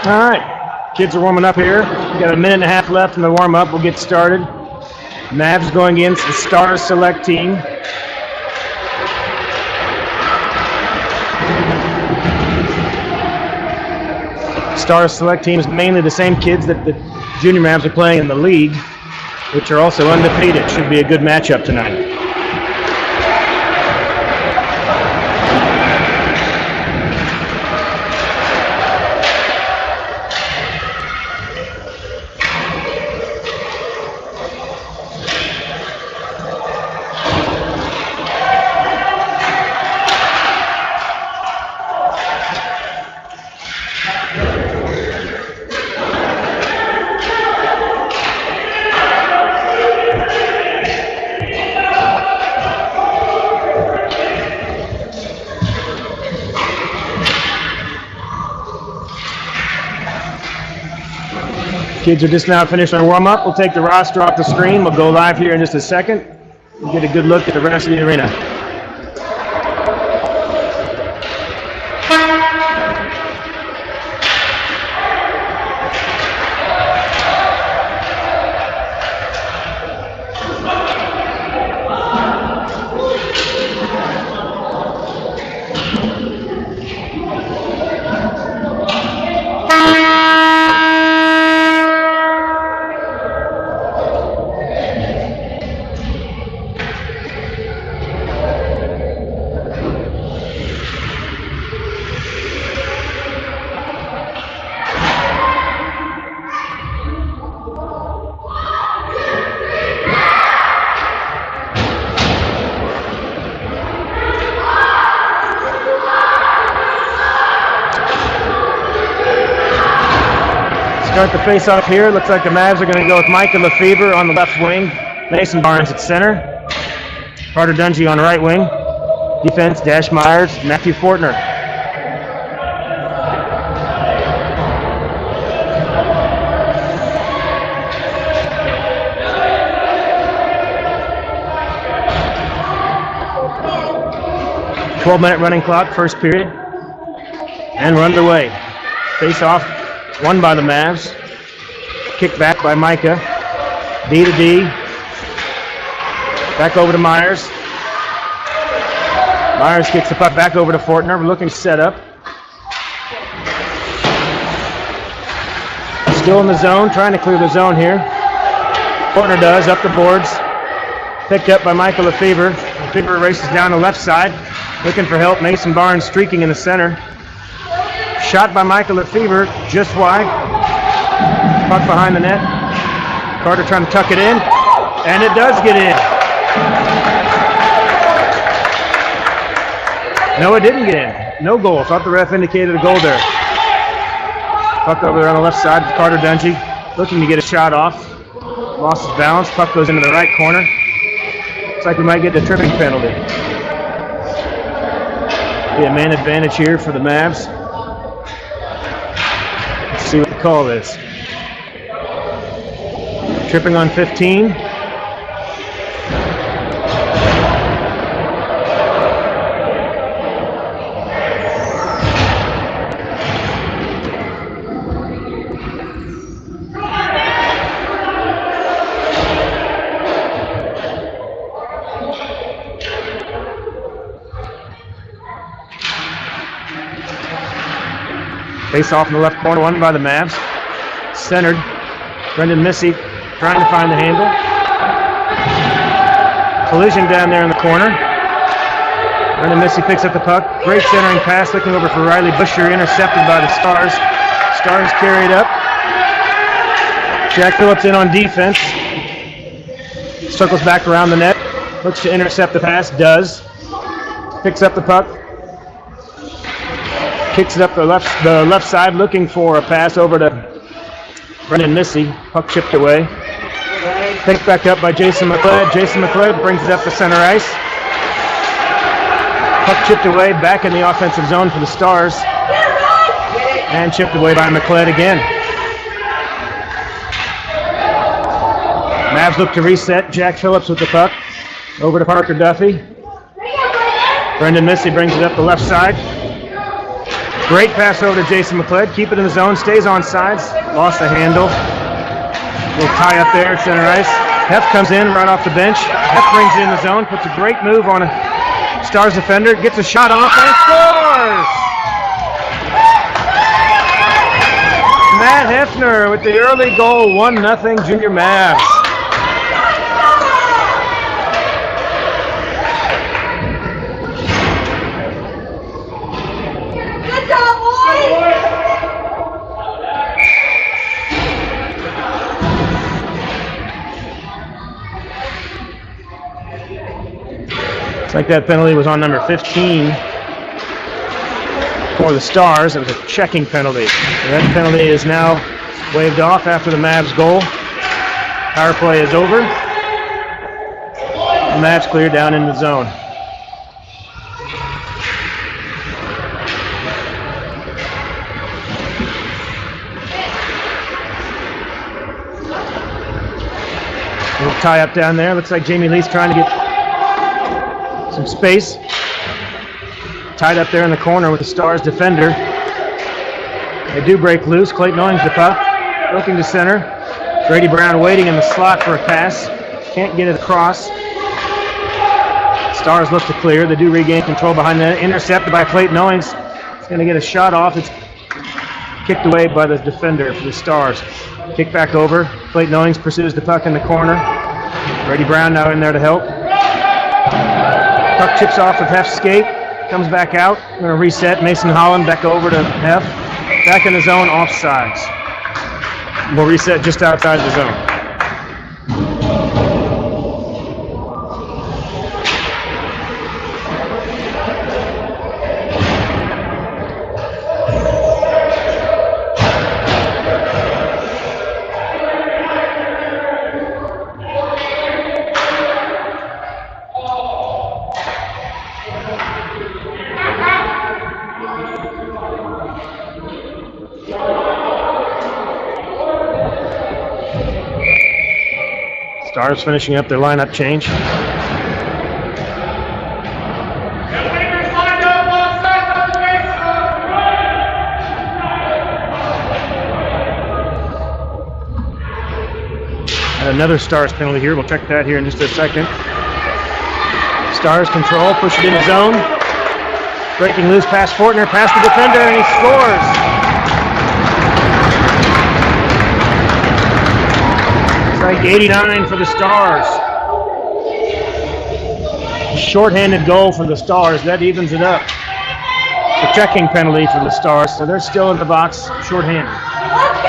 All right, kids are warming up here. We got a minute and a half left in the warm-up. We'll get started. Mavs going against the Stars Select team. Stars Select team is mainly the same kids that the Junior Mavs are playing in the league, which are also undefeated. Should be a good matchup tonight. Kids are just now finished their warm-up. We'll take the roster off the screen. We'll go live here in just a second. We'll get a good look at the rest of the arena. Start the face-off here. Looks like the Mavs are going to go with Micah Lefebvre on the left wing. Mason Barnes at center. Carter Dungy on right wing. Defense, Dash Myers, Matthew Fortner. "12-minute running clock, first period. And we're underway. Face-off. Won by the Mavs. Kicked back by Micah. D to D. Back over to Myers. Myers kicks the puck back over to Fortner. We're looking set up. Still in the zone, trying to clear the zone here. Fortner does, up the boards. Picked up by Micah Lefebvre. Lefebvre races down the left side. Looking for help. Mason Barnes streaking in the center. Shot by Micah Lefebvre, just wide. Puck behind the net. Carter trying to tuck it in, and it does get in. No, it didn't get in. No goal. Thought the ref indicated a goal there. Puck over there on the left side. Carter Dungy looking to get a shot off. Lost his balance. Puck goes into the right corner. Looks like we might get the tripping penalty. Be a man advantage here for the Mavs. See what the call is. Tripping on 15. Face off in the left corner, won by the Mavs. Centered. Brendan Missy trying to find the handle. Collision down there in the corner. Brendan Missy picks up the puck. Great centering pass, looking over for Riley Busher, intercepted by the Stars. Stars carry it up. Jack Phillips in on defense. Circles back around the net. Looks to intercept the pass, does. Picks up the puck. Kicks it up the left side, looking for a pass over to Brendan Missy. Puck chipped away. Picked back up by Jason McLeod. Jason McLeod brings it up the center ice. Puck chipped away, back in the offensive zone for the Stars. And chipped away by McLeod again. Mavs look to reset. Jack Phillips with the puck. Over to Parker Duffy. Brendan Missy brings it up the left side. Great pass over to Jason McLeod. Keep it in the zone. Stays on sides. Lost the handle. Little tie up there at center ice. Hef comes in right off the bench. Hef brings it in the zone. Puts a great move on a Stars defender. Gets a shot off and scores! Matt Hefner with the early goal. 1-0 Junior Mavs. Looks like that penalty was on number 15 for the Stars. It was a checking penalty. So that penalty is now waved off after the Mavs goal. Power play is over. The Mavs clear down in the zone. Little tie up down there. Looks like Jamie Lee's trying to get some space. Tied up there in the corner with the Stars defender. They do break loose. Clayton Owings the puck. Looking to center. Grady Brown waiting in the slot for a pass. Can't get it across. Stars look to clear. They do regain control behind the net. Intercepted by Clayton Owings. It's going to get a shot off. It's kicked away by the defender for the Stars. Kick back over. Clayton Owings pursues the puck in the corner. Grady Brown now in there to help. Puck chips off of Hef's skate. Comes back out. We're going to reset. Mason Holland back over to Hef. Back in the zone, offsides. We'll reset just outside the zone. Stars finishing up their lineup change. And another Stars penalty here. We'll check that here in just a second. Stars control, push it in the zone. Breaking loose past Fortner, past the defender, and he scores. Like 89 for the Stars. Short-handed goal for the Stars. That evens it up. The checking penalty for the Stars, so they're still in the box, short-handed. Let's go,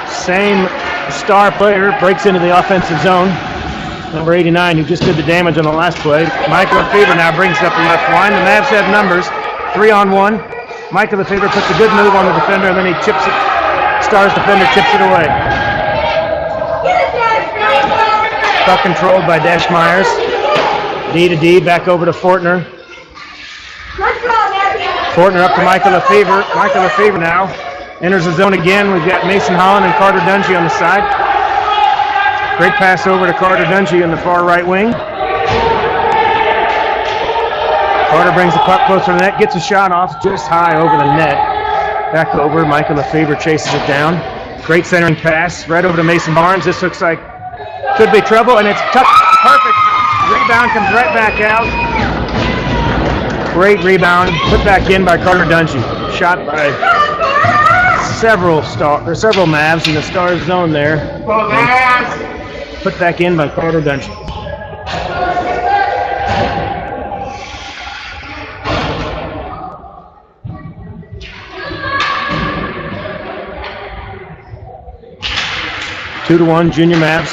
Mavs! Same Star player breaks into the offensive zone. Number 89, who just did the damage on the last play. Michael Lefebvre now brings up the left line. The Mavs have numbers, 3-on-1. Michael Lefebvre puts a good move on the defender, and then he chips it. Stars defender chips it away. Puck controlled by Dash Myers. D to D, back over to Fortner. Fortner up to Michael Lefebvre. Michael Lefebvre now enters the zone again. We've got Mason Holland and Carter Dungy on the side. Great pass over to Carter Dungy in the far right wing. Carter brings the puck closer to the net, gets a shot off just high over the net. Back over, Michael Lefebvre chases it down. Great centering pass, right over to Mason Barnes. This looks like could be trouble, and it's tucked perfect. Rebound comes right back out. Great rebound, put back in by Carter Dungy. Shot by several Mavs in the Stars zone there. Put back in by Carter Dungy. Two to 1, Junior Mavs.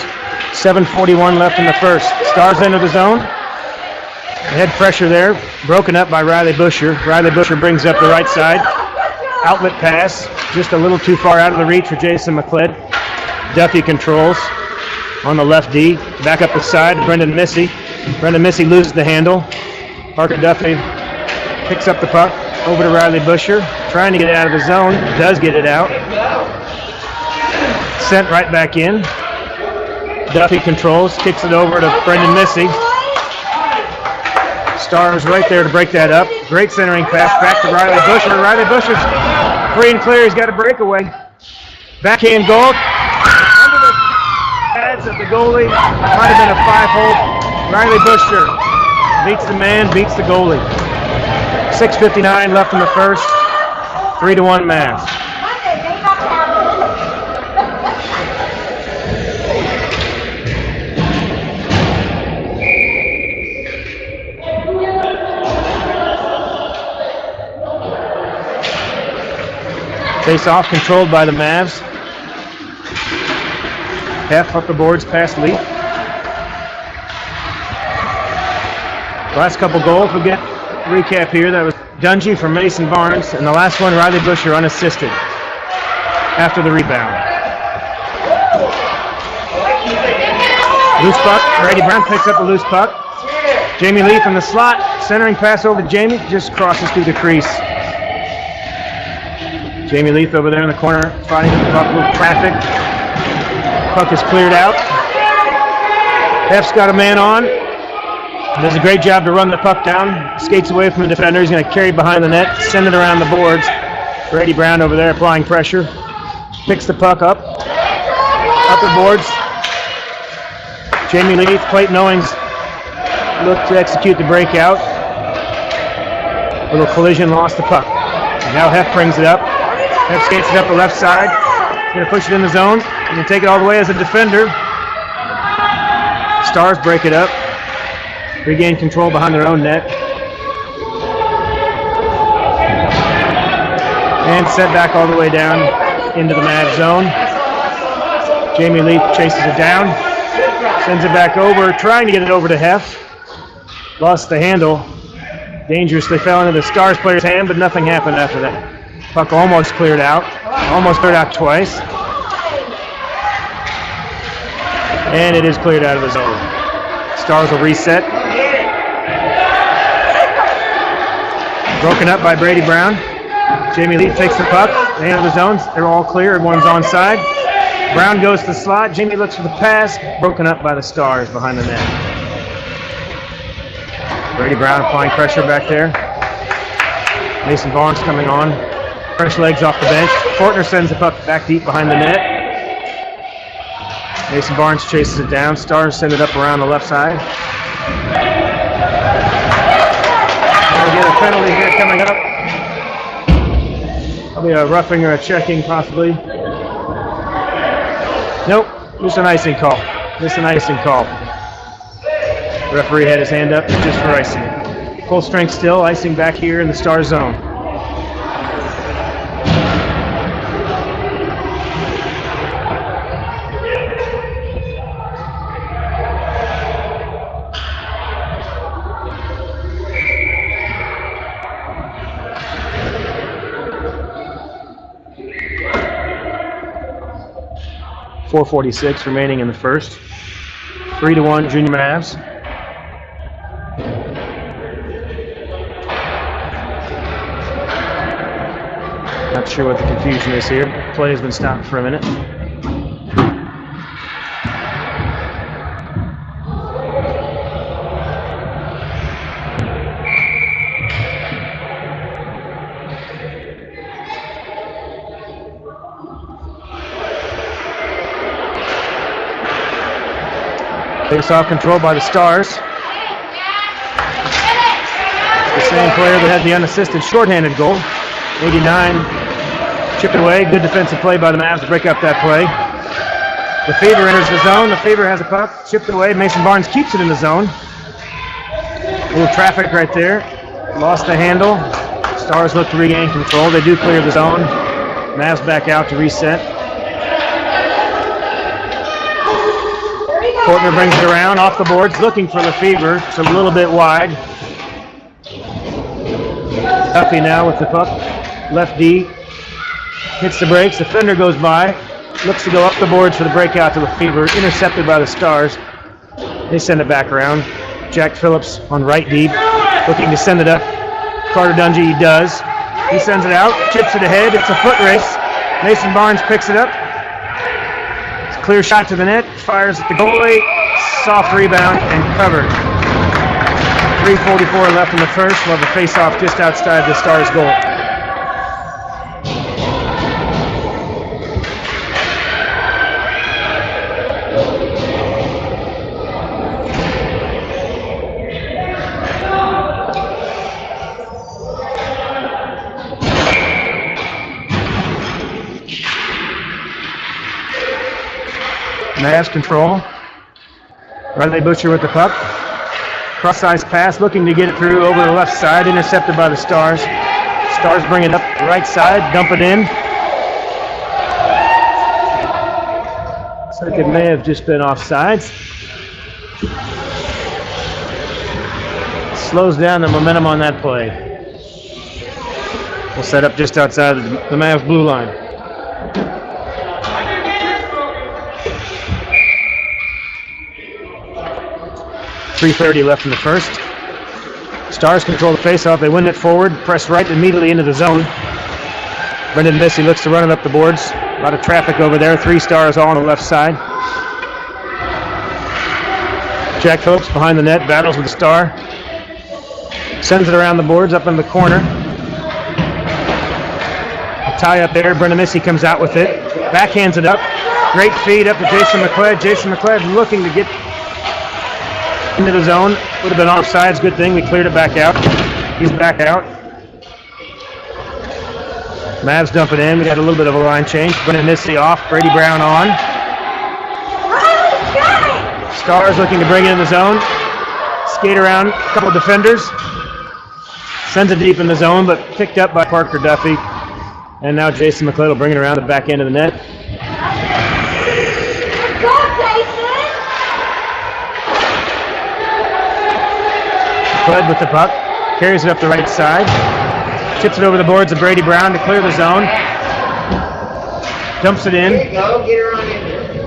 7:41 left in the first. Stars enter the zone. Head pressure there, broken up by Riley Busher. Riley Busher brings up the right side. Outlet pass, just a little too far out of the reach for Jason McLeod. Duffy controls. On the left D, back up the side, Brendan Missy. Brendan Missy loses the handle. Parker Duffy picks up the puck over to Riley Busher, trying to get it out of the zone, does get it out. Sent right back in. Duffy controls, kicks it over to Brendan Missy. Stars right there to break that up. Great centering pass back to Riley Busher. Riley Busher's free and clear. He's got a breakaway. Backhand goal. Under the pads of the goalie. Might have been a 5-hole. Riley Busher beats the man, beats the goalie. 6:59 left in the first. 3-1 Mavs. Face off controlled by the Mavs. Half up the boards past Leaf. Last couple goals, we'll get recap here. That was Dungy from Mason Barnes, and the last one, Riley Busher, unassisted after the rebound. Loose puck, Brady Brown picks up the loose puck. Jamie Lee from the slot, centering pass over to Jamie, just crosses through the crease. Jamie Leaf over there in the corner, fighting the puck with traffic. Puck is cleared out. F's got a man on. Does a great job to run the puck down. Skates away from the defender. He's going to carry it behind the net, send it around the boards. Brady Brown over there applying pressure. Picks the puck up. Upper boards. Jamie Leaf, Clayton Owings look to execute the breakout. Little collision, lost the puck. Now Hef brings it up. Hef skates it up the left side. He's going to push it in the zone. He's going to take it all the way as a defender. Stars break it up. Regain control behind their own net. And set back all the way down into the Mavs zone. Jamie Leaf chases it down. Sends it back over, trying to get it over to Hef. Lost the handle. Dangerously fell into the Stars player's hand, but nothing happened after that. Puck almost cleared out. Almost cleared out twice. And it is cleared out of the zone. Stars will reset. Broken up by Brady Brown. Jamie Leaf takes the puck. They enter the zones. They're all clear. Everyone's onside. Brown goes to the slot. Jamie looks for the pass. Broken up by the Stars behind the net. Brady Brown applying pressure back there. Mason Barnes coming on. Fresh legs off the bench. Fortner sends the puck back deep behind the net. Mason Barnes chases it down. Stars send it up around the left side. We'll get a penalty here coming up. Probably a roughing or a checking, possibly. Nope, just an icing call. Just an icing call. The referee had his hand up just for icing. Full strength still, icing back here in the Star zone. .446 remaining in the first. 3-1 Junior Mavs. Not sure what the confusion is here. Play has been stopped for a minute. Face-off controlled by the Stars. The same player that had the unassisted shorthanded goal. 89, chipped away. Good defensive play by the Mavs to break up that play. The Fever enters the zone. The Fever has a puck, chipped away. Mason Barnes keeps it in the zone. A little traffic right there. Lost the handle. Stars look to regain control. They do clear the zone. Mavs back out to reset. Fortner brings it around off the boards, looking for the Fever. It's a little bit wide. Duffy now with the puck. Left D. Hits the brakes. The fender goes by. Looks to go up the boards for the breakout to the Fever. Intercepted by the Stars. They send it back around. Jack Phillips on right D. Looking to send it up. Carter Dungy, he does. He sends it out. Chips it ahead. It's a foot race. Mason Barnes picks it up. clear shot to the net, fires at the goalie, soft rebound, and covered. 3:44 left in the first. We'll have a face-off just outside the Stars' goal. Mavs control. Riley Butcher with the puck. Cross-ice pass, looking to get it through over the left side, intercepted by the Stars. Stars bring it up the right side, dump it in. Looks like it may have just been offsides. Slows down the momentum on that play. We'll set up just outside the Mavs blue line. .330 left in the first. Stars control the faceoff. They win it forward, press right immediately into the zone. Brendan Missy looks to run it up the boards. A lot of traffic over there. 3 Stars all on the left side. Jack Phillips behind the net, battles with the Star. Sends it around the boards up in the corner. A tie up there. Brendan Missy comes out with it. Backhands it up. Great feed up to Jason McLeod. Jason McLeod looking to get into the zone. Would have been offsides. Good thing we cleared it back out. He's back out. Mavs dump it in. We got a little bit of a line change. Brendan Missy off. Brady Brown on. Stars looking to bring it in the zone. Skate around a couple of defenders. Sends it deep in the zone, but picked up by Parker Duffy. And now Jason McLeod will bring it around the back end of the net. McLeod with the puck. Carries it up the right side. Chips it over the boards of Brady Brown to clear the zone. Dumps it in.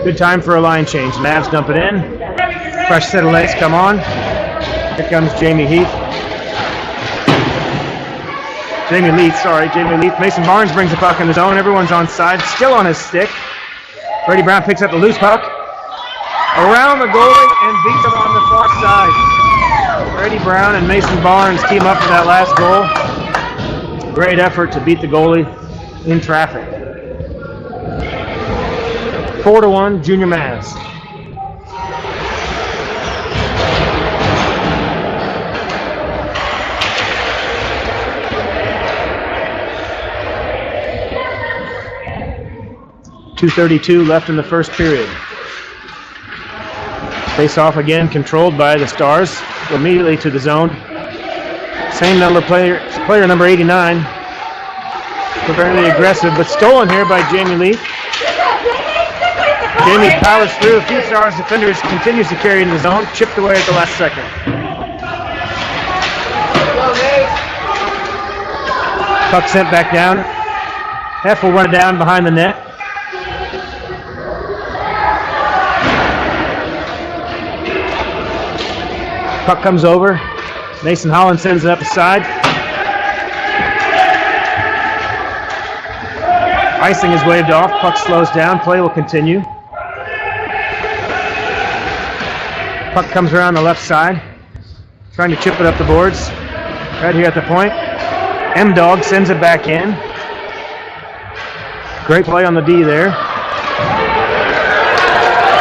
Good time for a line change. Mavs dump it in. Fresh set of legs come on. Here comes Jamie Leith. Jamie Leith. Mason Barnes brings the puck in the zone. Everyone's on side. Still on his stick. Brady Brown picks up the loose puck. Around the goalie and beats him on the far side. Brady Brown and Mason Barnes team up for that last goal. Great effort to beat the goalie in traffic. 4-1, Junior Mavs. .232 left in the first period. Face off again, controlled by the Stars. Immediately to the zone. Same number player number 89. Very aggressive, but stolen here by Jamie Leith. Jamie powers through. A few Stars defenders, continues to carry in the zone. Chipped away at the last second. Puck sent back down. Heff will run it down behind the net. Puck comes over. Mason Holland sends it up the side. Icing is waved off. Puck slows down. Play will continue. Puck comes around the left side. Trying to chip it up the boards. Right here at the point. M-Dog sends it back in. Great play on the D there.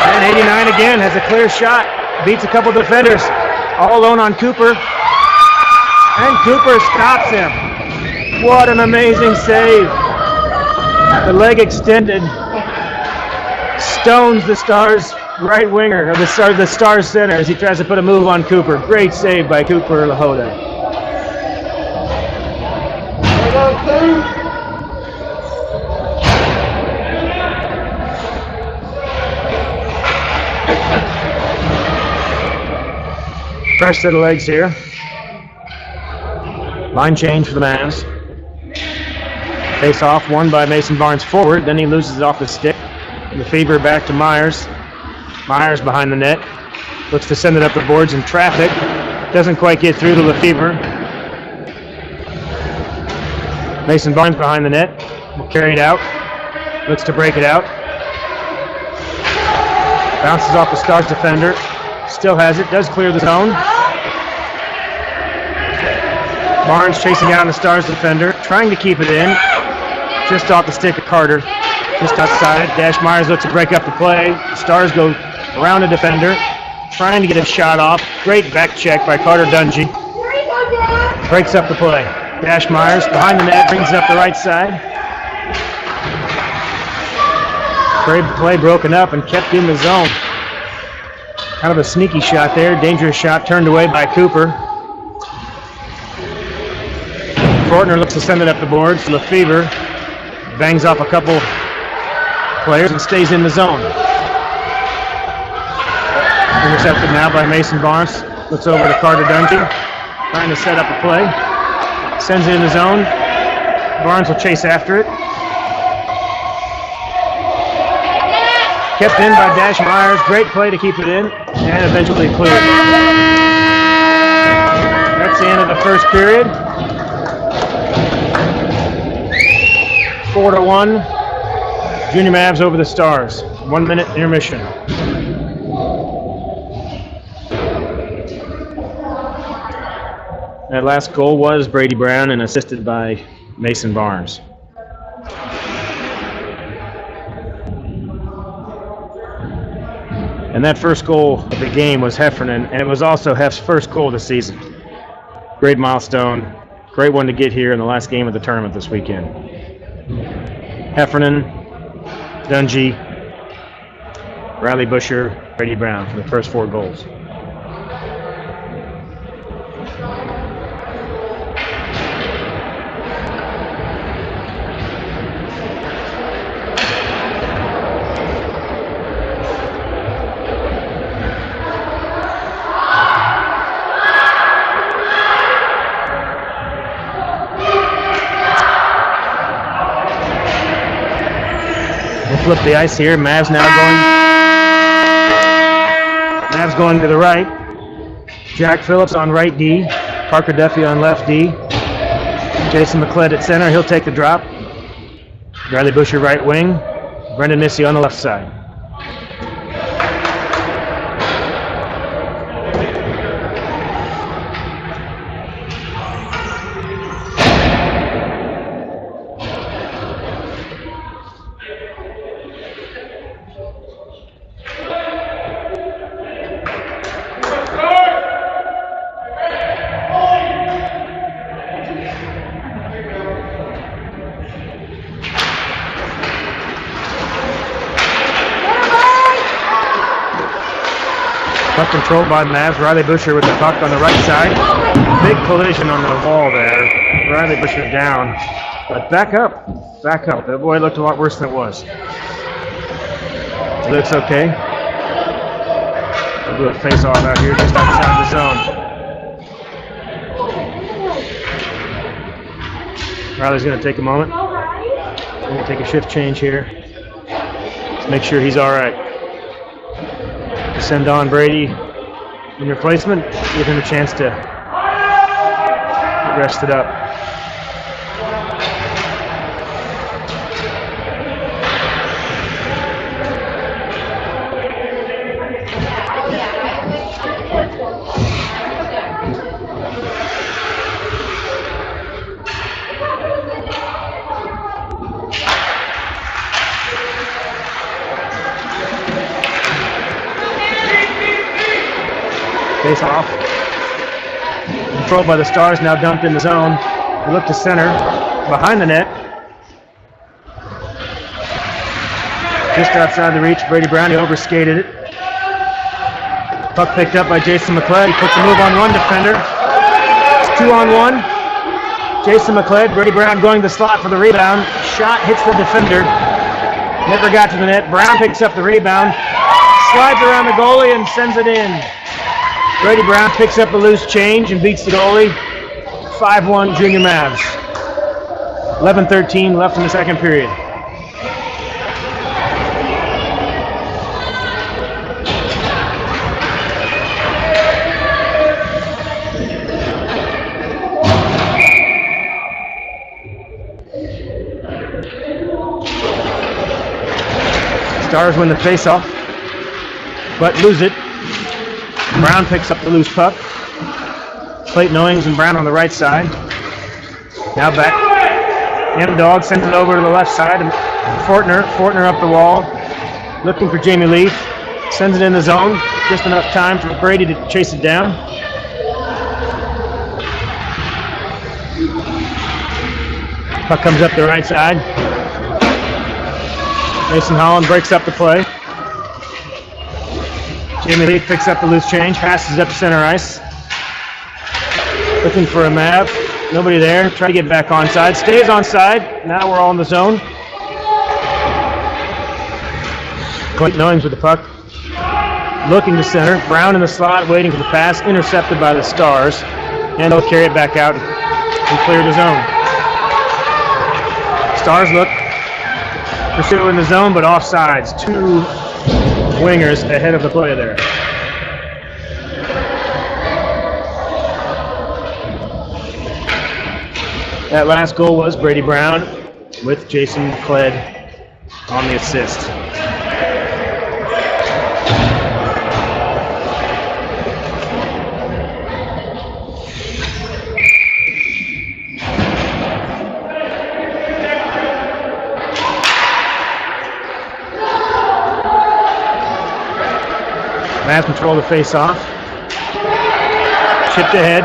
And 89 again has a clear shot. Beats a couple defenders. All alone on Cooper. And Cooper stops him. What an amazing save. The leg extended. Stones the Stars right winger, or the Stars center, as he tries to put a move on Cooper. Great save by Cooper Lahoda. Fresh set of legs here. Line change for the Mavs. Face off, won by Mason Barnes forward. Then he loses it off the stick. The Fever back to Myers. Myers behind the net. Looks to send it up the boards in traffic. Doesn't quite get through to Lefevre. Mason Barnes behind the net. Will carry it out. Looks to break it out. Bounces off the Stars defender. Still has it. Does clear the zone. Barnes chasing down the Stars defender. Trying to keep it in. Just off the stick of Carter. Just outside. Dash Myers looks to break up the play. The Stars go around the defender. Trying to get a shot off. Great back check by Carter Dungy. Breaks up the play. Dash Myers behind the net. Brings it up the right side. Great play broken up and kept in the zone. Kind of a sneaky shot there. Dangerous shot turned away by Cooper. Fortner looks to send it up the boards. Lefevre bangs off a couple players and stays in the zone. Intercepted now by Mason Barnes. Looks over to Carter Dungy. Trying to set up a play. Sends it in the zone. Barnes will chase after it. Kept in by Dash Myers. Great play to keep it in. And eventually cleared. That's the end of the first period. 4-1. Junior Mavs over the Stars. 1 minute intermission. That last goal was Brady Brown and assisted by Mason Barnes. And that first goal of the game was Heffernan, and it was also Hef's first goal of the season. Great milestone. Great one to get here in the last game of the tournament this weekend. Heffernan, Dungy, Riley Busher, Brady Brown for the first 4 goals. Flip the ice here. Mavs going to the right. Jack Phillips on right D. Parker Duffy on left D. Jason McLeod at center. He'll take the drop. Riley Busher right wing. Brendan Missy on the left side. Puck controlled by Mavs. Riley Busher with the puck on the right side. Big collision on the wall there. Riley Busher down. But back up. That boy looked a lot worse than it was. It looks okay. We'll do a face-off out here just outside the zone. Riley's going to take a moment. We're going to take a shift change here. Let's make sure he's all right. Send on Brady in replacement, give him a chance to get rested up. Face off. Controlled by the Stars, now dumped in the zone. We look to center, behind the net. Just outside the reach, Brady Brown, he overskated it. Puck picked up by Jason McLeod. He puts a move on one defender. It's 2-on-1. Jason McLeod, Brady Brown going to the slot for the rebound. Shot hits the defender. Never got to the net. Brown picks up the rebound. Slides around the goalie and sends it in. Brady Brown picks up a loose change and beats the goalie. 5-1 Junior Mavs. 11:13 left in the second period. Stars win the faceoff. but lose it. Brown picks up the loose puck. Clayton Owings and Brown on the right side. Now back. M-Dog sends it over to the left side. Fortner up the wall. Looking for Jamie Leaf. Sends it in the zone. Just enough time for Brady to chase it down. Puck comes up the right side. Mason Holland breaks up the play. Jamie Leaf picks up the loose change. Passes up center ice. Looking for a Mav. Nobody there. Try to get back onside. Stays onside. Now we're all in the zone. Clayton Owings with the puck. Looking to center. Brown in the slot, waiting for the pass. Intercepted by the Stars. And they'll carry it back out and clear the zone. Stars look. Pursue in the zone, but offsides. Two wingers ahead of the play there. That last goal was Brady Brown with Jason McLeod on the assist. Mavs control the face-off. Chipped ahead.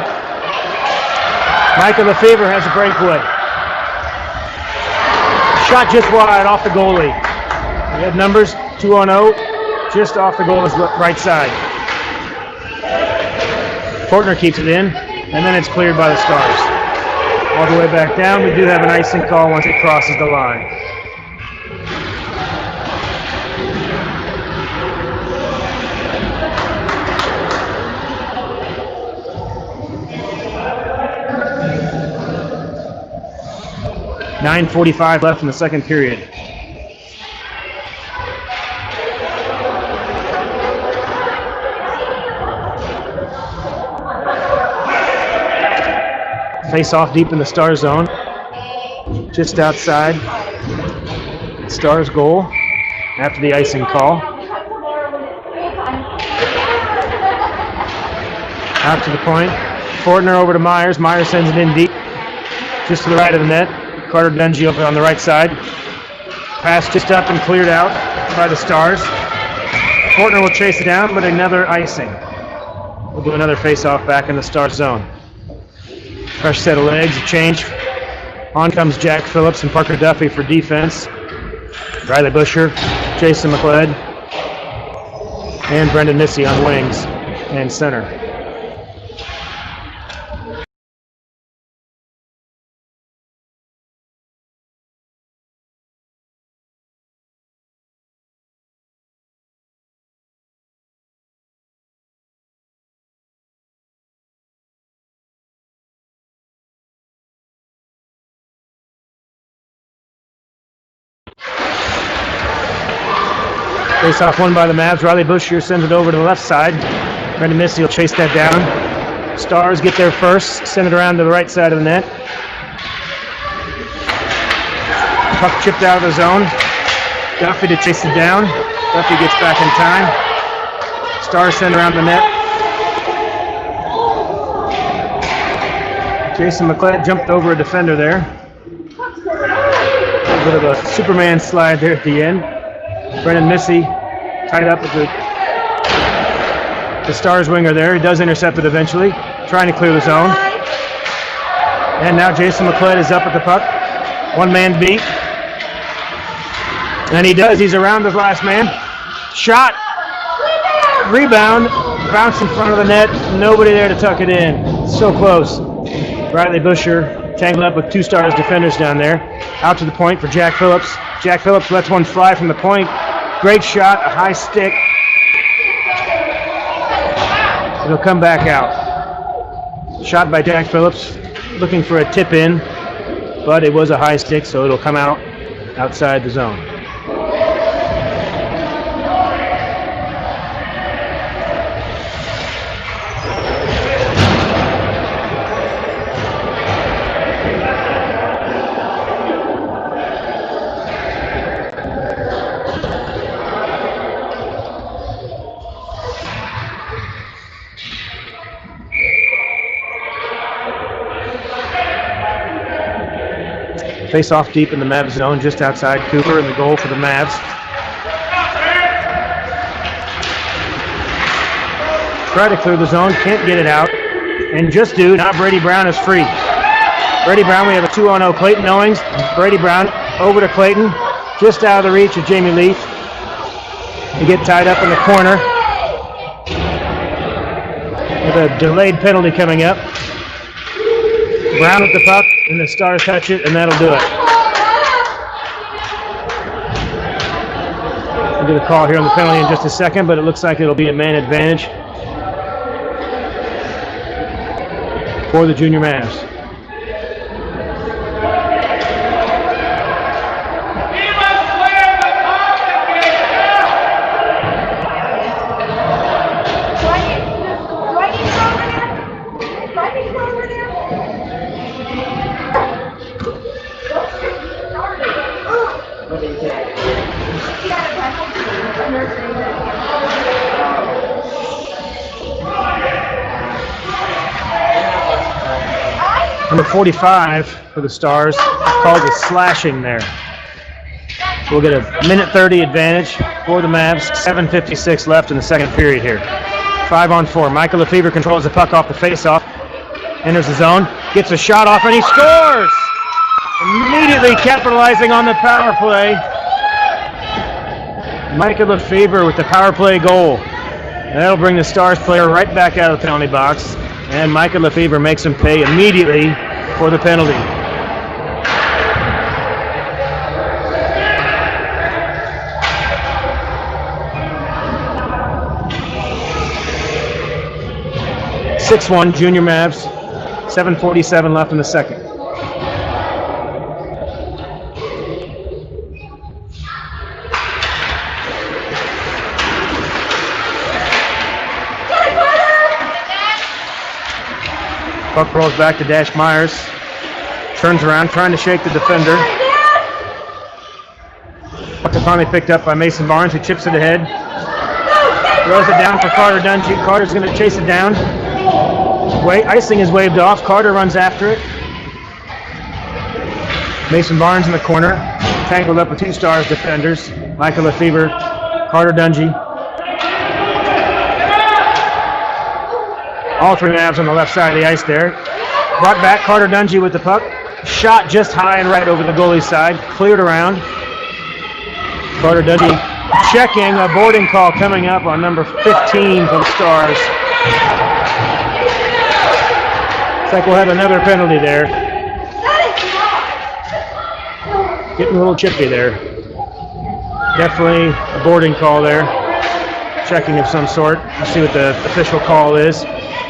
Michael Lefevre has a breakaway. Shot just wide off the goalie. We have numbers 2-0, just off the goalie's right side. Fortner keeps it in, and then it's cleared by the Stars. All the way back down, we do have an icing call once it crosses the line. .9:45 left in the second period. Face off deep in the Star zone. Just outside Star's goal after the icing call. Out to the point. Fortner over to Myers. Myers sends it in deep. Just to the right of the net. Carter Dungy over on the right side. Pass just up and cleared out by the Stars. Fortner will chase it down, but another icing. We'll do another face-off back in the Star zone. Fresh set of legs, a change. On comes Jack Phillips and Parker Duffy for defense. Riley Busher, Jason McLeod, and Brendan Missy on wings and center. Face off won by the Mavs. Riley Bushier sends it over to the left side. Brendan Missy will chase that down. Stars get there first. Send it around to the right side of the net. Puck chipped out of the zone. Duffy to chase it down. Duffy gets back in time. Stars send around the net. Jason McLeod jumped over a defender there. A bit of a Superman slide there at the end. Brendan Missy tied up with the Stars winger there. He does intercept it eventually, trying to clear the zone. And now Jason McLeod is up at the puck. One man beat. And he does. He's around his last man. Shot. Rebound. Bounce in front of the net. Nobody there to tuck it in. So close. Riley Busher tangled up with two Stars defenders down there. Out to the point for Jack Phillips. Jack Phillips lets one fly from the point. Great shot, a high stick. It'll come back out. Shot by Jack Phillips, looking for a tip in, but it was a high stick, so it'll come out outside the zone. Face off deep in the Mavs zone, just outside Cooper, and the goal for the Mavs. Try to clear the zone, can't get it out. And just do, now Brady Brown is free. Brady Brown, we have a 2-on-0 Clayton Owings. Brady Brown over to Clayton, just out of the reach of Jamie Leaf. They get tied up in the corner with a delayed penalty coming up. Brown with the puck, and the Stars touch it, and that'll do it. We'll get a call here on the penalty in just a second, but it looks like it'll be a man advantage for the Junior Mavs. Number 45 for the Stars called a slashing there. We'll get a minute 30 advantage for the Mavs. 7:56 left in the second period here. 5-on-4. Michael Lefebvre controls the puck off the faceoff. Enters the zone. Gets a shot off and he scores! Immediately capitalizing on the power play. Michael Lefebvre with the power play goal. That'll bring the Stars player right back out of the penalty box. And Michael Lefebvre makes him pay immediately for the penalty. (6-1) Junior Mavs. 7:47 left in the second. Puck rolls back to Dash Myers. Turns around, trying to shake the defender. Puck is finally picked up by Mason Barnes, who chips it ahead. Throws it down for Carter Dungy. Carter's going to chase it down. Icing is waved off. Carter runs after it. Mason Barnes in the corner, tangled up with two Stars defenders. Michael Lefebvre, Carter Dungy. All three Mavs on the left side of the ice there. Brought back, Carter Dungy with the puck. Shot just high and right over the goalie's side. Cleared around. Carter Dungy checking, a boarding call coming up on number 15 for the Stars. Looks like we'll have another penalty there. Getting a little chippy there. Definitely a boarding call there. Checking of some sort. Let's see what the official call is.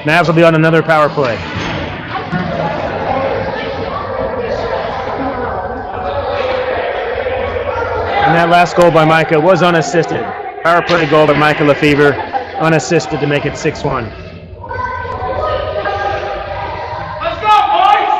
Mavs will be on another power play. And that last goal by Micah was unassisted. Power play goal by Michael Lefebvre, unassisted to make it 6-1. Let's go, boys!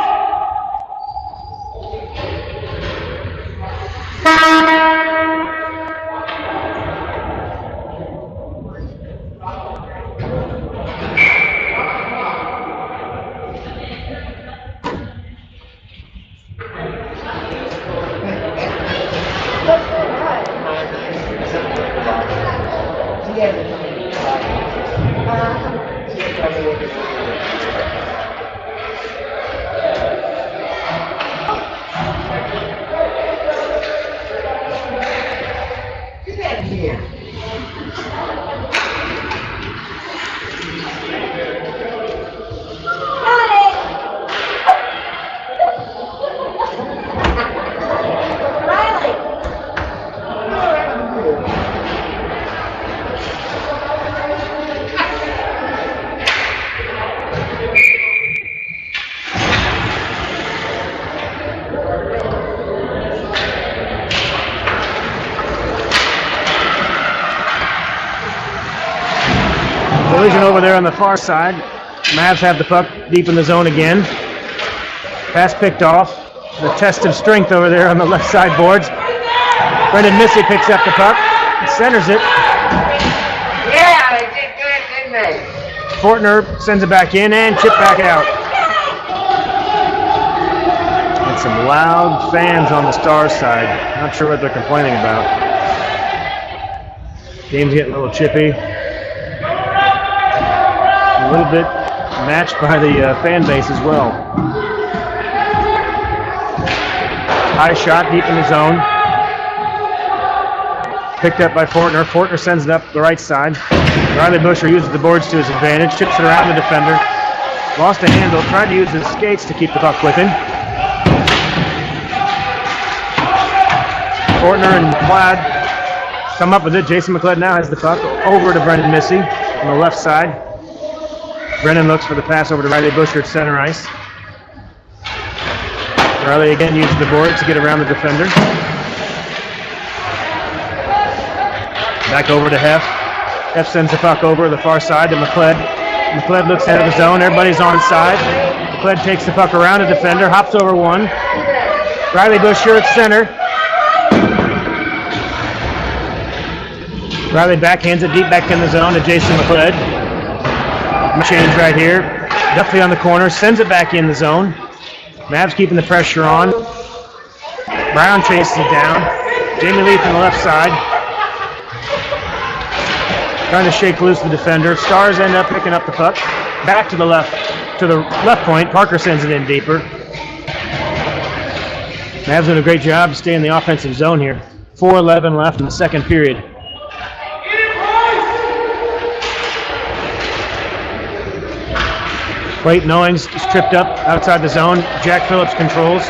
Collision over there on the far side. Mavs have the puck deep in the zone again. Pass picked off. The test of strength over there on the left side boards. Brendan Missy picks up the puck. Centers it. Yeah, they did good, didn't they? Fortner sends it back in and chip back out. It's some loud fans on the Stars side. Not sure what they're complaining about. Game's getting a little chippy. A little bit matched by the fan base as well. High shot deep in the zone. Picked up by Fortner. Fortner sends it up the right side. Riley Busher uses the boards to his advantage. Chips it around the defender. Lost a handle. Tried to use his skates to keep the puck with him. Fortner and Plaid come up with it. Jason McLeod now has the puck over to Brendan Missy on the left side. Brennan looks for the pass over to Riley Busher at center ice. Riley again uses the boards to get around the defender. Back over to Heff. Heff sends the puck over to the far side to McLeod. McLeod looks out of the zone. Everybody's on side. McLeod takes the puck around the defender, hops over one. Riley Busher at center. Riley backhands it deep back in the zone to Jason McLeod. Change right here. Duffy on the corner, sends it back in the zone. Mavs keeping the pressure on. Brown chases it down. Jamie Leaf on the left side. Trying to shake loose the defender. Stars end up picking up the puck. Back to the left point. Parker sends it in deeper. Mavs doing a great job to stay in the offensive zone here. 4:11 left in the second period. Clayton Owings is tripped up outside the zone. Jack Phillips controls.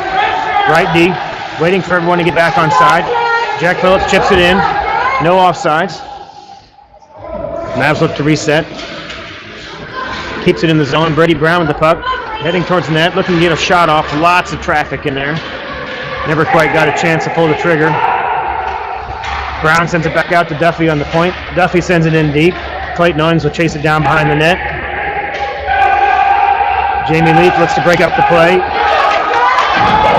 Right D. Waiting for everyone to get back on side. Jack Phillips chips it in. No offsides. Mavs look to reset. Keeps it in the zone. Brady Brown with the puck. Heading towards the net. Looking to get a shot off. Lots of traffic in there. Never quite got a chance to pull the trigger. Brown sends it back out to Duffy on the point. Duffy sends it in deep. Clayton Owings will chase it down behind the net. Jamie Leaf looks to break up the play.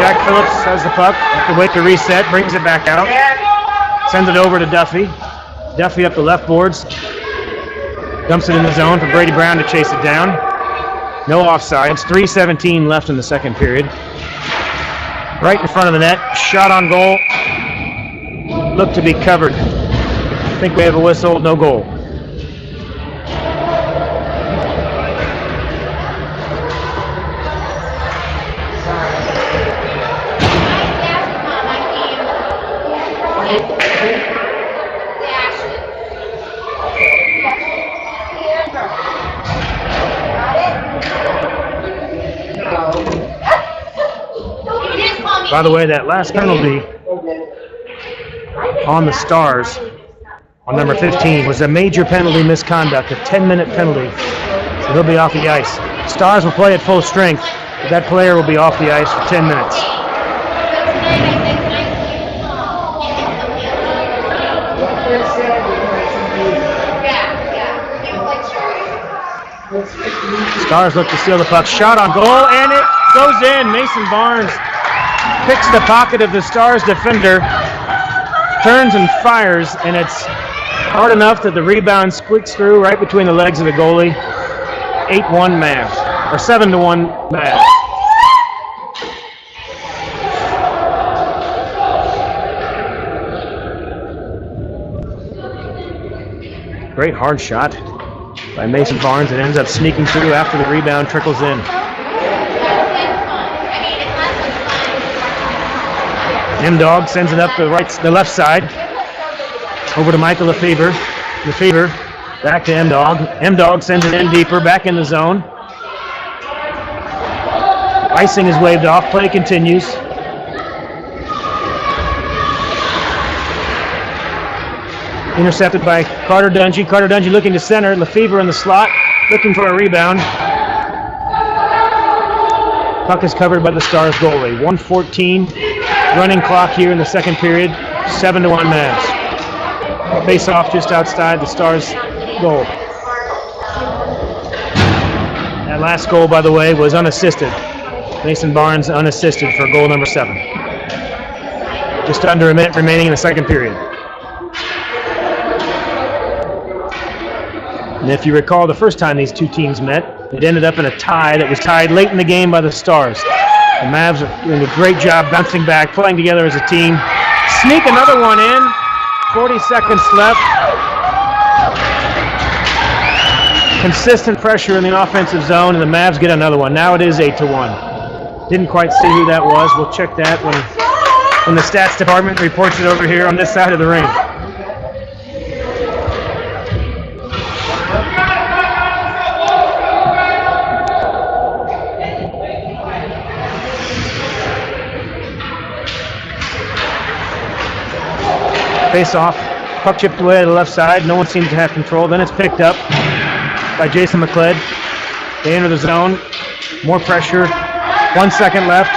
Jack Phillips has the puck. Have to wait to reset. Brings it back out. Sends it over to Duffy. Duffy up the left boards. Dumps it in the zone for Brady Brown to chase it down. No offsides. 3:17 left in the second period. Right in front of the net. Shot on goal. Looked to be covered. I think we have a whistle. No goal. By the way, that last penalty on the Stars, on number 15, was a major penalty misconduct, a 10-minute penalty. So he'll be off the ice. Stars will play at full strength, but that player will be off the ice for 10 minutes. Stars look to steal the puck. Shot on goal, and it goes in. Mason Barnes picks the pocket of the Stars defender, turns and fires, and it's hard enough that the rebound squeaks through right between the legs of the goalie. 8-1 Mavs, or 7-1 Mavs. Great hard shot by Mason Barnes. It ends up sneaking through after the rebound trickles in. M-Dog sends it up the left side. Over to Michael Lefevre. Lefevre back to M-Dog. M-Dog sends it in deeper, back in the zone. Icing is waved off. Play continues. Intercepted by Carter Dungy. Carter Dungy looking to center. Lefevre in the slot, looking for a rebound. Puck is covered by the Stars goalie. 1:14 running clock here in the second period. 7-1 Mavs. Face off just outside the Stars goal. That last goal, by the way, was unassisted. Mason Barnes unassisted for goal number 7. Just under a minute remaining in the second period. And if you recall, the first time these two teams met, it ended up in a tie that was tied late in the game by the Stars. The Mavs are doing a great job bouncing back, playing together as a team. Sneak another one in. 40 seconds left. Consistent pressure in the offensive zone, and the Mavs get another one. Now it is 8-1. Didn't quite see who that was. We'll check that when the stats department reports it over here on this side of the ring. Face off, puck chipped away to the left side. No one seems to have control. Then it's picked up by Jason McLeod. They enter the zone. More pressure. 1 second left.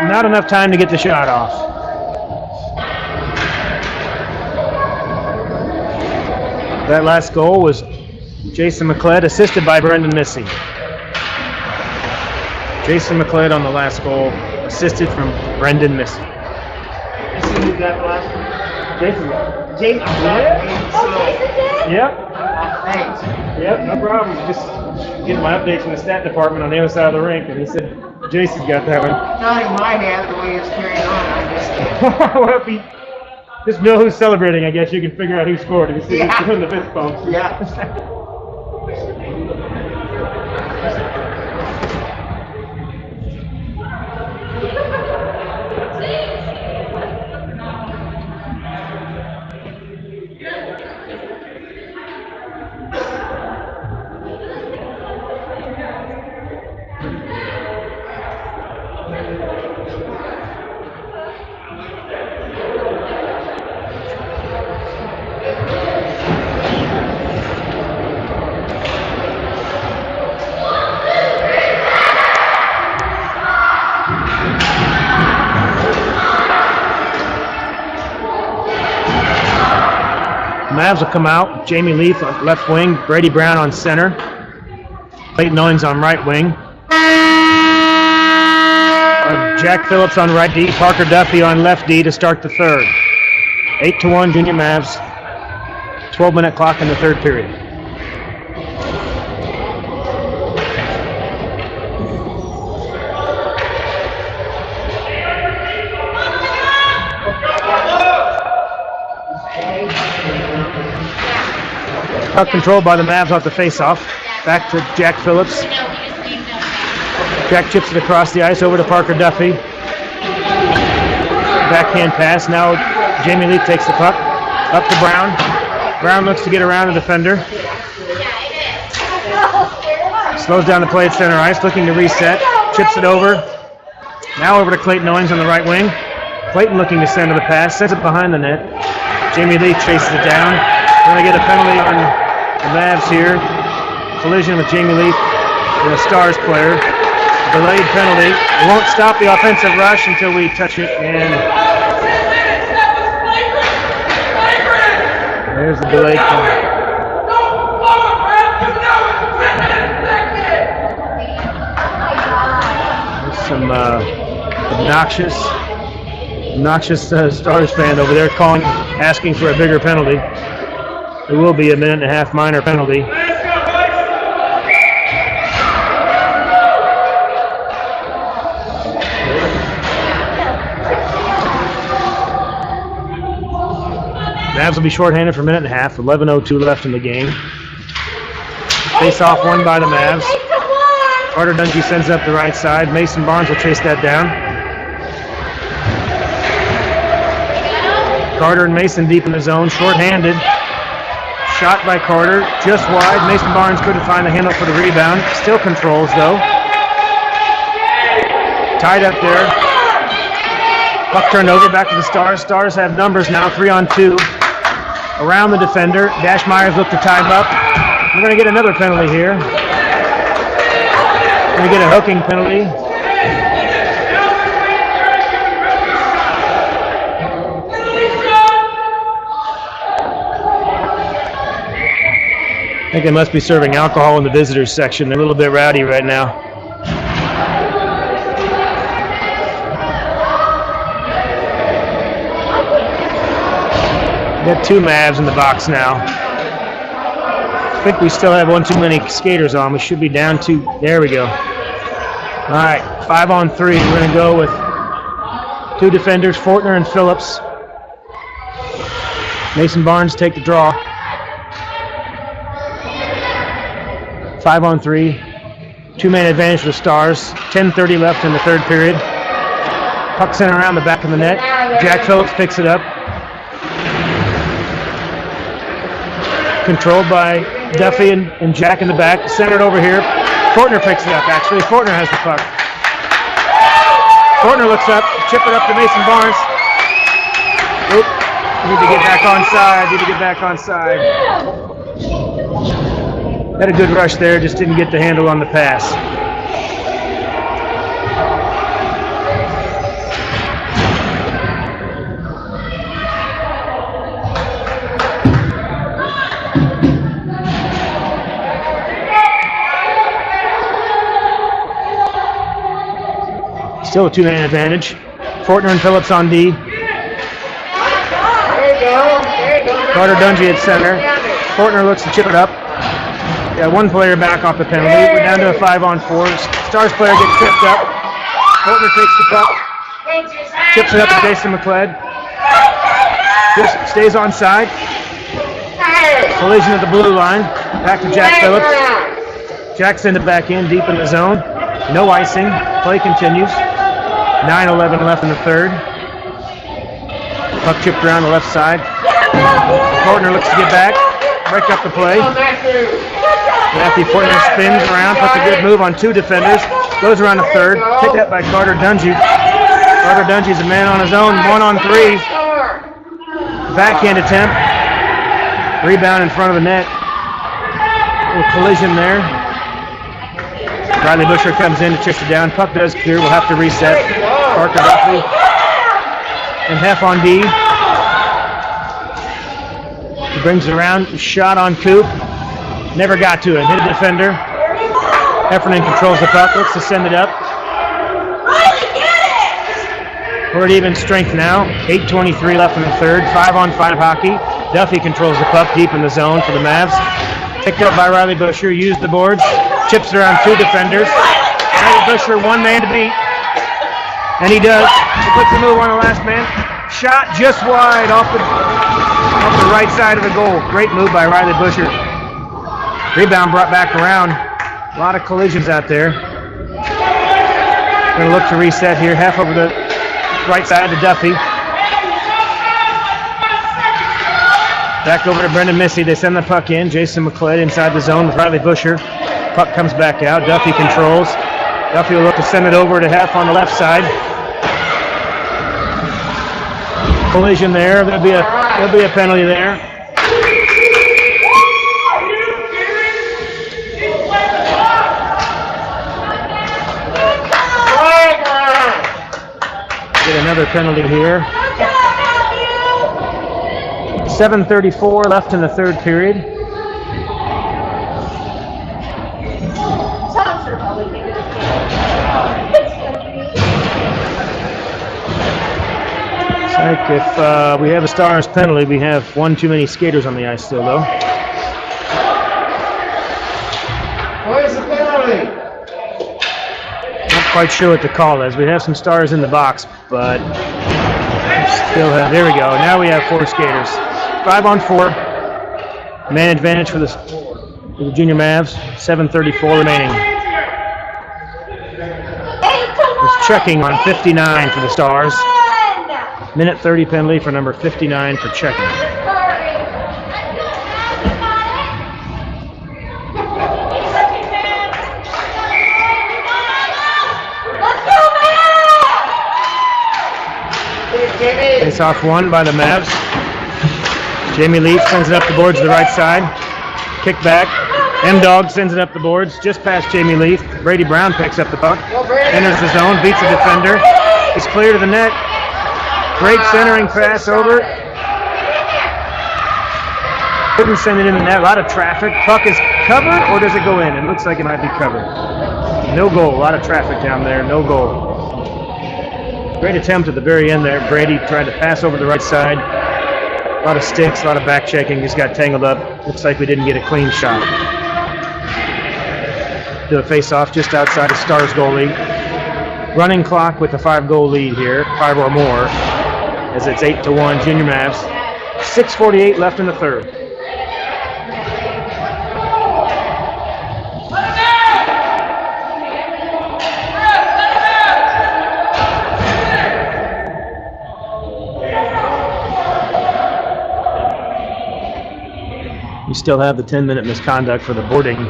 Not enough time to get the shot off. That last goal was Jason McLeod, assisted by Brendan Missy. Jason McLeod on the last goal, assisted from Brendan Missy. You got the last one? Jason. Yep. Thanks. Yep, no problem. Just getting my updates from the stat department on the other side of the rink, and he said Jason got that one. Not in my hand the way it's carrying on. I just Well, if you just know who's celebrating, I guess you can figure out who scored if you see Yeah. who's doing the fist bump. yeah. Mavs will come out. Jamie Leaf on left wing. Brady Brown on center. Clayton Owens on right wing. Jack Phillips on right D. Parker Duffy on left D to start the third. 8-1 Junior Mavs. 12-minute clock in the third period. Puck controlled by the Mavs off the face-off. Back to Jack Phillips. Jack chips it across the ice over to Parker Duffy. Backhand pass. Now Jamie Leaf takes the puck. Up to Brown. Brown looks to get around the defender. Slows down the play at center ice, looking to reset. Chips it over. Now over to Clayton Owens on the right wing. Clayton looking to center the pass. Sends it behind the net. Jamie Leaf chases it down. Going to get a penalty on the Mavs here. Collision with Jamie Leaf and a Stars player. Delayed penalty. It won't stop the offensive rush until we touch it. And there's the delayed penalty. There's some obnoxious Stars fan over there asking for a bigger penalty. It will be a 1.5-minute minor penalty. Mavs will be shorthanded for 1.5 minutes. 11:02 left in the game. Face-off won by the Mavs. Carter Dungy sends it up the right side. Mason Barnes will chase that down. Carter and Mason deep in the zone, shorthanded. Shot by Carter, just wide. Mason Barnes couldn't find the handle for the rebound. Still controls though. Tied up there. Puck turned over, back to the Stars. Stars have numbers now, 3-on-2. Around the defender. Dash Myers look to tie him up. We're going to get another penalty here. Going to get a hooking penalty. I think they must be serving alcohol in the visitors section. They're a little bit rowdy right now. We got 2 Mavs in the box now. I think we still have one too many skaters on. We should be down 2. There we go. All right, 5-on-3. We're going to go with 2 defenders, Fortner and Phillips. Mason Barnes take the draw. 5-on-3. 2-man advantage for the Stars. 10:30 left in the third period. Puck sent around the back of the net. Jack Phillips picks it up. Controlled by Duffy and Jack in the back. Centered over here. Fortner picks it up, actually. Fortner has the puck. Fortner looks up, chip it up to Mason Barnes. Oop, need to get back on side. Had a good rush there, just didn't get the handle on the pass. Still a 2-man advantage. Fortner and Phillips on D. There you go. Carter Dungy at center. Fortner looks to chip it up. Got 1 player back off the penalty. We're down to a 5-on-4. Stars player gets tripped up. Fortner takes the puck. Chips it up to Jason McLeod. Just stays on side. Collision at the blue line. Back to Jack Phillips. Jack sends it back in, deep in the zone. No icing. Play continues. 9:11 left in the third. Puck chipped around the left side. Fortner looks to get back. Break up the play. Matthew Fortner spins around, puts a good move on 2 defenders. Goes around the third. Picked up by Carter Dungy. Carter Dungy's a man on his own. 1-on-3. Backhand attempt. Rebound in front of the net. A little collision there. Riley Busher comes in to chase it down. Puck does clear. We'll have to reset. Parker Duffy. And half on D. He brings it around. Shot on Coop. Never got to it. Hit a defender. Heffernan controls the puck. Looks to send it up. We're at even strength now. 8:23 left in the third. 5-on-5 hockey. Duffy controls the puck deep in the zone for the Mavs. Picked up by Riley Busher. Used the boards. Chips it around 2 defenders. Riley Busher, 1 man to beat. And he does. He puts the move on the last man. Shot just wide off the right side of the goal. Great move by Riley Busher. Rebound brought back around. A lot of collisions out there. Going to look to reset here. Half over the right side to Duffy. Back over to Brendan Missy. They send the puck in. Jason McLeod inside the zone with Riley Busher. Puck comes back out. Duffy controls. Duffy will look to send it over to half on the left side. Collision there. There'll be a penalty there. Get another penalty here. 7:34 left in the third period. It's like if we have a Stars penalty, we have 1 too many skaters on the ice still, though. Where's the penalty? Not quite sure what the call is. We have some Stars in the box, but still have. There we go. Now we have 4 skaters. 5-on-4. Man advantage for the Junior Mavs. 7:34 remaining. It's checking on 59 for the Stars. Minute 30 penalty for number 59 for checking. Face off 1 by the Mavs. Jamie Leaf sends it up the boards to the right side. Kick back. M-Dog sends it up the boards just past Jamie Leaf. Brady Brown picks up the puck. Enters the zone, beats the defender. It's clear to the net. Great centering pass over. Couldn't send it in the net. A lot of traffic. Puck is covered, or does it go in? It looks like it might be covered. No goal. A lot of traffic down there. No goal. Great attempt at the very end there. Brady tried to pass over the right side. A lot of sticks, a lot of back checking. Just got tangled up. Looks like we didn't get a clean shot. Do a face-off just outside of Stars goalie. Running clock with the 5-goal lead here, 5 or more, as it's 8-1 Junior Mavs. 6:48 left in the third. You still have the 10-minute misconduct for the boarding.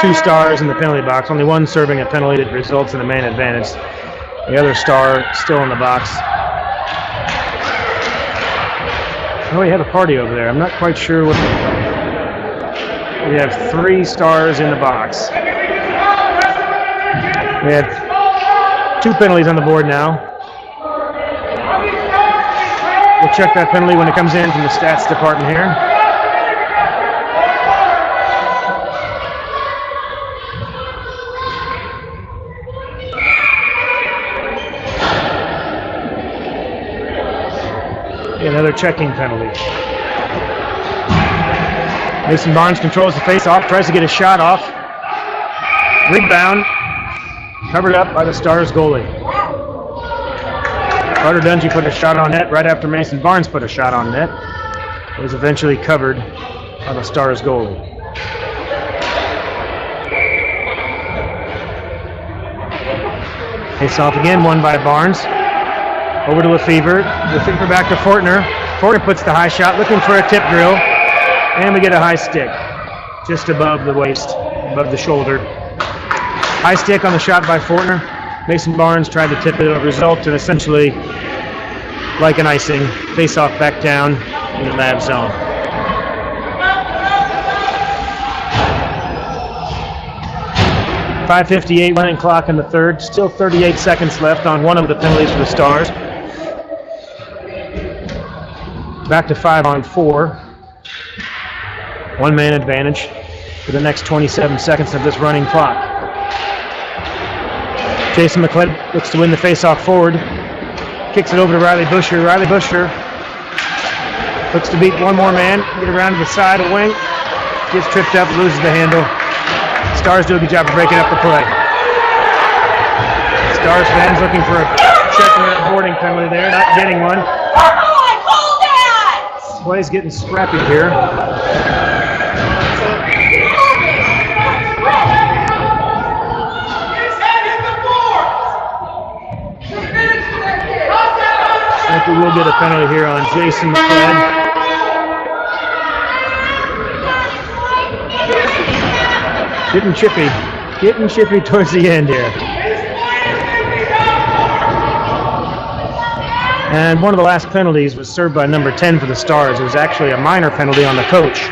2 stars in the penalty box. Only one serving a penalty that results in a man advantage. The other star still in the box. Oh, we have a party over there. I'm not quite sure what. We have 3 stars in the box. We have 2 penalties on the board now. We'll check that penalty when it comes in from the stats department here. Another checking penalty. Mason Barnes controls the face-off, tries to get a shot off. Rebound, covered up by the Stars goalie. Carter Dungy put a shot on net right after Mason Barnes put a shot on net. It was eventually covered by the Stars goalie. Face-off again, won by Barnes. Over to Lefevre. Lefevre back to Fortner. Fortner puts the high shot, looking for a tip drill. And we get a high stick. Just above the waist, above the shoulder. High stick on the shot by Fortner. Mason Barnes tried to tip it. It resulted in essentially like an icing. Face off back down in the Mavs zone. .5:58 running clock in the third. Still 38 seconds left on one of the penalties for the Stars. Back to 5-on-4. 1-man advantage for the next 27 seconds of this running clock. Jason McLeod looks to win the faceoff forward. Kicks it over to Riley Busher. Riley Busher looks to beat one more man. Get around to the side of wing. Gets tripped up, loses the handle. Stars do a good job of breaking up the play. Stars fans looking for a checking and boarding penalty there, not getting one. Play's getting scrappy here. I think we will get a penalty here on Jason McLeod. Getting chippy towards the end here. And one of the last penalties was served by number 10 for the Stars. It was actually a minor penalty on the coach.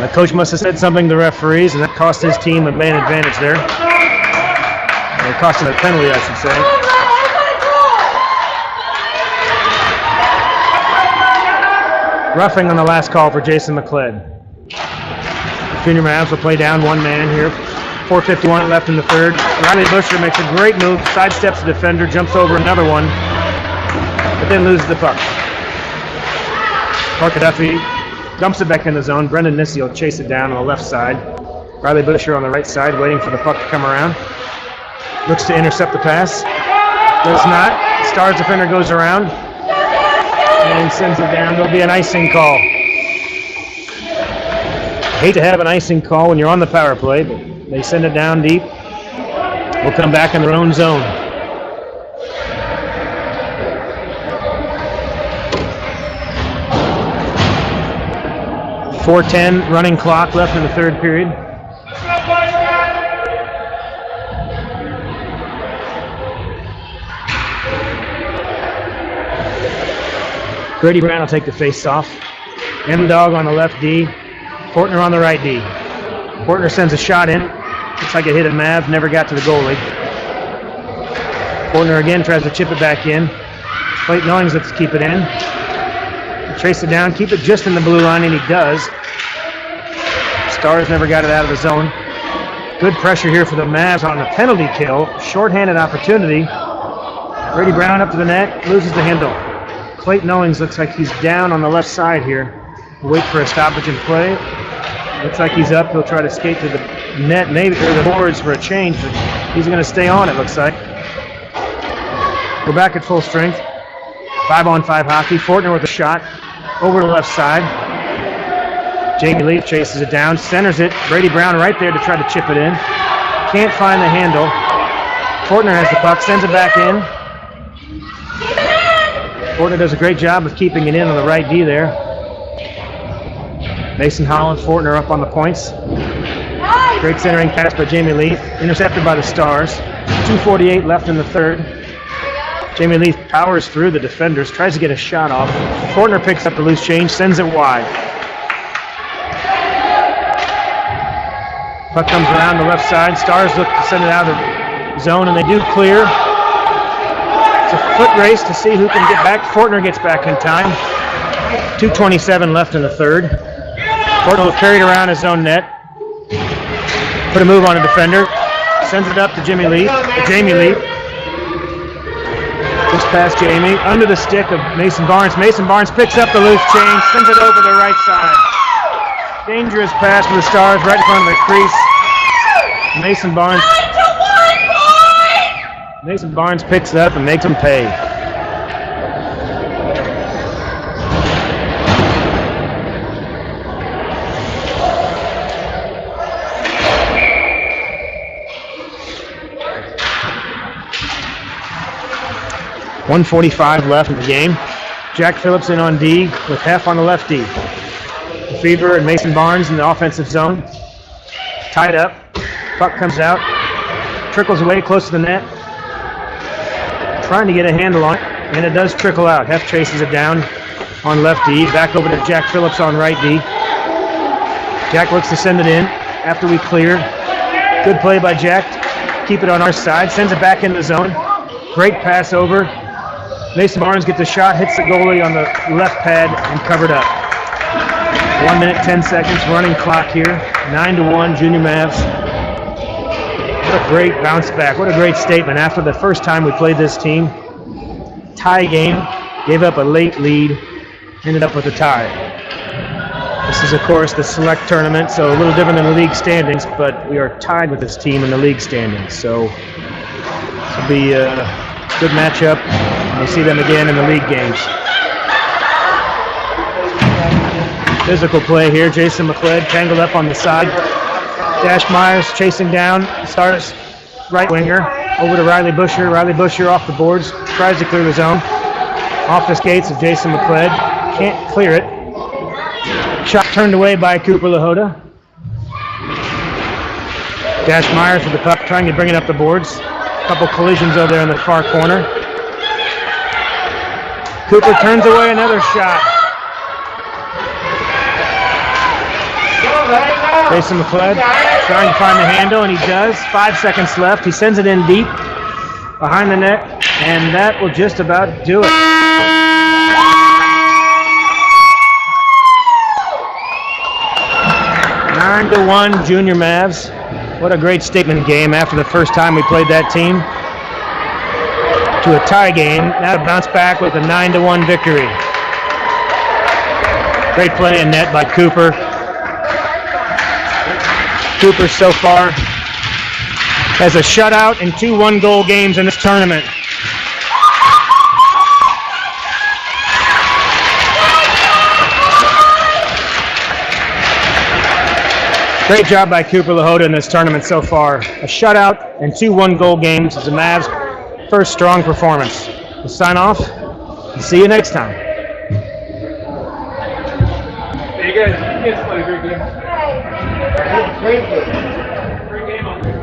The coach must have said something to the referees, and that cost his team a man advantage there. It cost him a penalty, I should say. Roughing on the last call for Jason McLeod. Junior Mavs will play down 1 man here. 4:51 left in the third. Riley Busher makes a great move, sidesteps the defender, jumps over another one, but then loses the puck. Parker Duffy dumps it back in the zone. Brendan Nissy will chase it down on the left side. Riley Busher on the right side, waiting for the puck to come around. Looks to intercept the pass. Does not. Stars defender goes around and sends it down. There'll be an icing call. Hate to have an icing call when you're on the power play, but they send it down deep. We'll come back in their own zone. .410 running clock left in the third period. Grady Brown will take the face off. M-Dog on the left D. Fortner on the right D. Fortner sends a shot in. Looks like it hit a Mav, never got to the goalie. Fortner again tries to chip it back in. Clayton Owings looks to keep it in. Chase it down, keep it just in the blue line, and he does. Stars never got it out of the zone. Good pressure here for the Mavs on the penalty kill. Shorthanded opportunity. Grady Brown up to the net, loses the handle. Clayton Owings looks like he's down on the left side here. We'll wait for a stoppage in play. Looks like he's up. He'll try to skate to the net, maybe, or the boards for a change, but he's going to stay on, it looks like. We're back at full strength. 5-on-5 hockey. Fortner with a shot over the left side. Jamie Leaf chases it down, centers it. Brady Brown right there to try to chip it in. Can't find the handle. Fortner has the puck, sends it back in. Fortner does a great job of keeping it in on the right D there. Mason Holland, Fortner up on the points. Great centering pass by Jamie Leaf. Intercepted by the Stars. 2:48 left in the third. Jamie Leaf powers through the defenders, tries to get a shot off. Fortner picks up the loose change, sends it wide. Puck comes around the left side. Stars look to send it out of the zone, and they do clear. It's a foot race to see who can get back. Fortner gets back in time. 2:27 left in the third. Fortner will carry it around his own net. Put a move on a defender. Sends it up to Jamie Leaf. Just past Jamie. Under the stick of Mason Barnes. Mason Barnes picks up the loose change. Sends it over the right side. Dangerous pass for the Stars right in front of the crease. Mason Barnes picks it up and makes him pay. .145 left in the game. Jack Phillips in on D with Hef on the left D. Fever and Mason Barnes in the offensive zone. Tied up. Puck comes out. Trickles away close to the net. Trying to get a handle on it, and it does trickle out. Hef chases it down on left D. Back over to Jack Phillips on right D. Jack looks to send it in after we clear. Good play by Jack. Keep it on our side. Sends it back into the zone. Great pass over. Mason Barnes gets a shot, hits the goalie on the left pad, and covered up. 1 minute, 10 seconds, running clock here. 9-1, Junior Mavs. What a great bounce back. What a great statement. After the first time we played this team, tie game, gave up a late lead, ended up with a tie. This is, of course, the select tournament, so a little different than the league standings, but we are tied with this team in the league standings. So this will be a good matchup. We'll see them again in the league games. Physical play here. Jason McLeod tangled up on the side. Dash Myers chasing down. Stars right winger. Over to Riley Busher. Riley Busher off the boards. Tries to clear the zone. Off the skates of Jason McLeod. Can't clear it. Shot turned away by Cooper Lahota. Dash Myers with the puck, trying to bring it up the boards. A couple collisions over there in the far corner. Cooper turns away another shot. Jason McLeod trying to find the handle, and he does. 5 seconds left. He sends it in deep behind the net, and that will just about do it. Nine to 1, Junior Mavs. What a great statement game after the first time we played that team. To a tie game. Now to bounce back with a 9-1 victory. Great play in net by Cooper. Cooper so far has a shutout and 2 one-goal games in this tournament. Great job by Cooper Lahota in this tournament so far. A shutout and 2 one-goal games is the Mavs' first strong performance. We'll sign off and see you next time. Hey, you guys played a great game. Great. Great game on this.